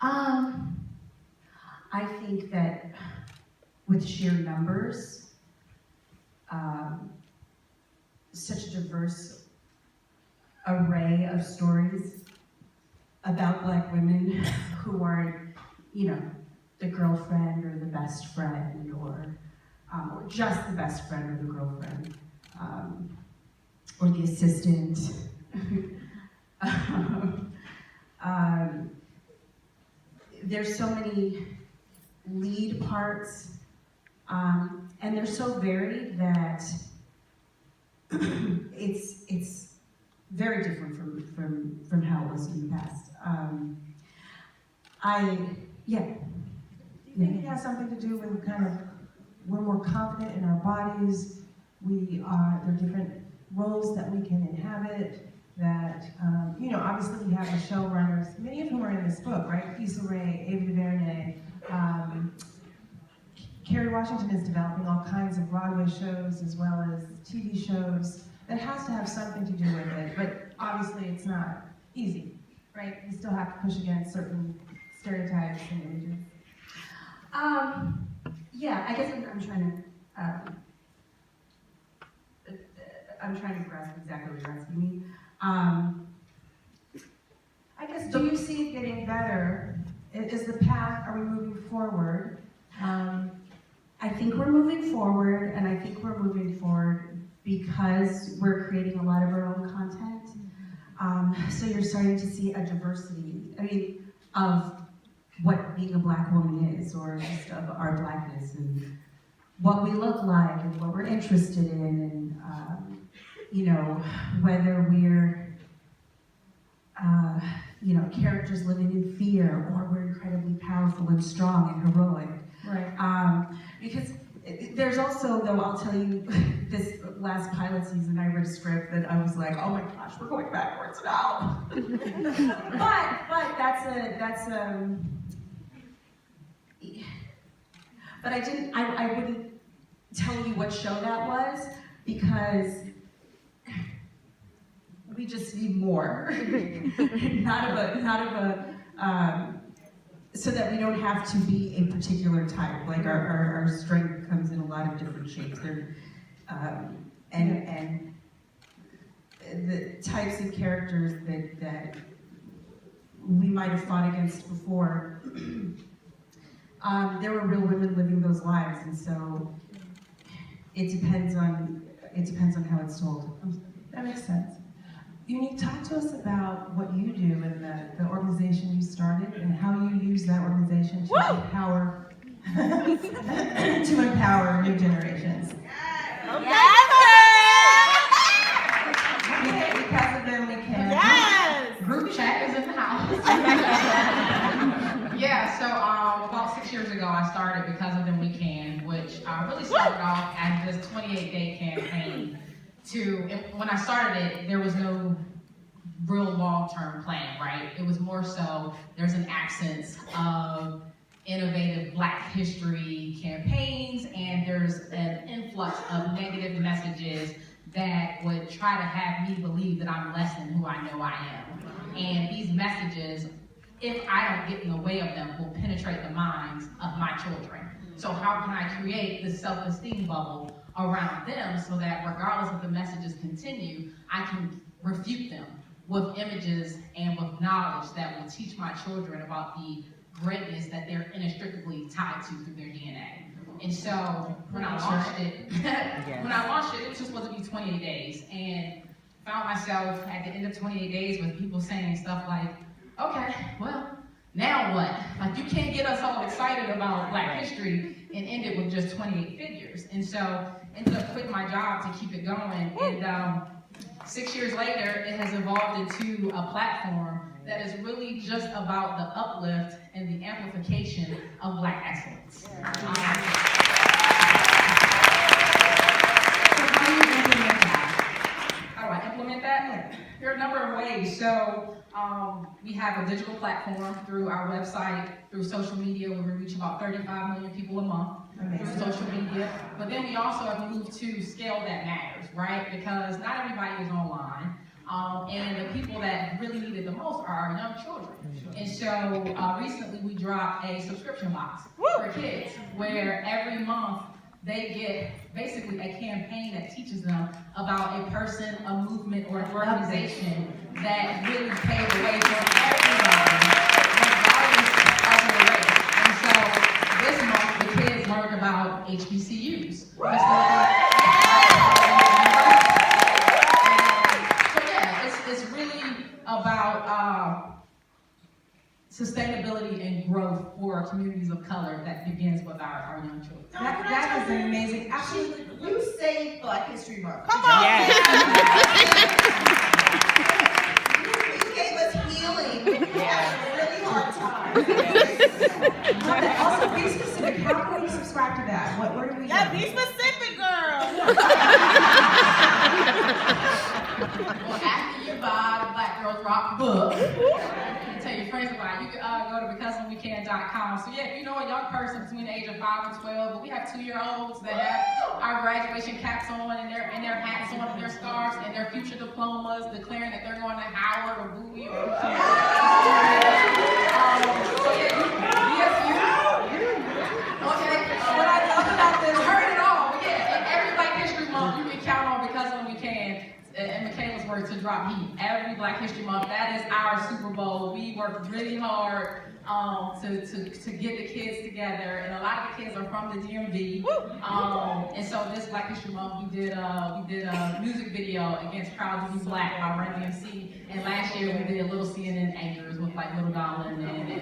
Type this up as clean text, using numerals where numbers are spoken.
I think that with sheer numbers, such a diverse array of stories about Black women who are, the girlfriend or the best friend, or just the best friend or the girlfriend, or the assistant. There's so many lead parts, and they're so varied that it's very different from how it was in the past. Do you think it has something to do with we're more confident in our bodies, there are different roles that we can inhabit, that, obviously we have the showrunners, many of whom are in this book, right? Issa Rae, Ava DuVernay, Kerry Washington is developing all kinds of Broadway shows as well as TV shows. That has to have something to do with it, but obviously it's not easy, right? You still have to push against certain stereotypes and images. I guess I'm trying to grasp exactly what you're asking me. I guess, do you see it getting better? Is the path, are we moving forward? I think we're moving forward, and I think we're moving forward because we're creating a lot of our own content. So you're starting to see a diversity, of what being a Black woman is, or just of our Blackness, and what we look like, and what we're interested in, and whether we're characters living in fear, or we're incredibly powerful and strong and heroic. Right. Because there's also, though, I'll tell you, this last pilot season, I read a script that I was like, oh my gosh, we're going backwards now. but but I wouldn't tell you what show that was, because we just need more. So that we don't have to be a particular type. Like our strength comes in a lot of different shapes. And the types of characters that we might have fought against before, there were real women living those lives, and so it depends on how it's told. That makes sense. Unique, talk to us about what you do in the organization you started and how you use that organization to empower new generations. Yes, Because of them, we can. yes. Group chat is in the house. Yeah, so about 6 years ago, I started Because of Them We Can, which really started off as this 28-day campaign. When I started it, there was no real long-term plan, right? It was more so, there's an absence of innovative Black history campaigns, and there's an influx of negative messages that would try to have me believe that I'm less than who I know I am. And these messages, if I don't get in the way of them, will penetrate the minds of my children. So how can I create this self-esteem bubble around them so that regardless of the messages continue, I can refute them with images and with knowledge that will teach my children about the greatness that they're inextricably tied to through their DNA. And so when I launched it, it was just supposed to be 28 days, and found myself at the end of 28 days with people saying stuff like, okay, well, now what? Like, you can't get us all excited about Black history and end it with just 28 figures. And so ended up quitting my job to keep it going. And 6 years later, it has evolved into a platform that is really just about the uplift and the amplification of Black excellence. How do I implement that? There are a number of ways. So we have a digital platform through our website, through social media, where we reach about 35 million people a month through social media. But then we also have moved to scale that matters, right? Because not everybody is online. And the people that really need it the most are our young children. And so recently we dropped a subscription box for kids where every month they get basically a campaign that teaches them about a person, a movement, or an organization that really paved the way for everybody, regardless of the race. And so this month the kids learned about HBCUs. It's really about sustainability and growth for communities of color that begins with our young children. That is amazing. Actually, You saved Black History Month. Come on. You gave us healing after a really hard time. also be specific. How can we subscribe to that? Where do we Yeah, go? be specific, girl. Well, after you buy the Black Girls Rock book, and tell your friends about it, you can go to becausewhenwecan.com. So yeah, if you know a young person between the age of 5 and 12, but we have 2-year-olds that have our graduation caps on and their hats on and their scarves and their future diplomas declaring that they're going to Howard or Bowie or so yeah, BSU. Okay. What I love about this, Heard it all. But yeah, every Black History Month you can count on Because When We Can. And Michaela's work to drop heat every Black History Month. That is our Super Bowl. We work really hard to get the kids together, and a lot of the kids are from the DMV. And so this Black History Month, we did a music video against Proud to Be Black by Run DMC, and last year we did Little CNN anchors with like Little Dollin and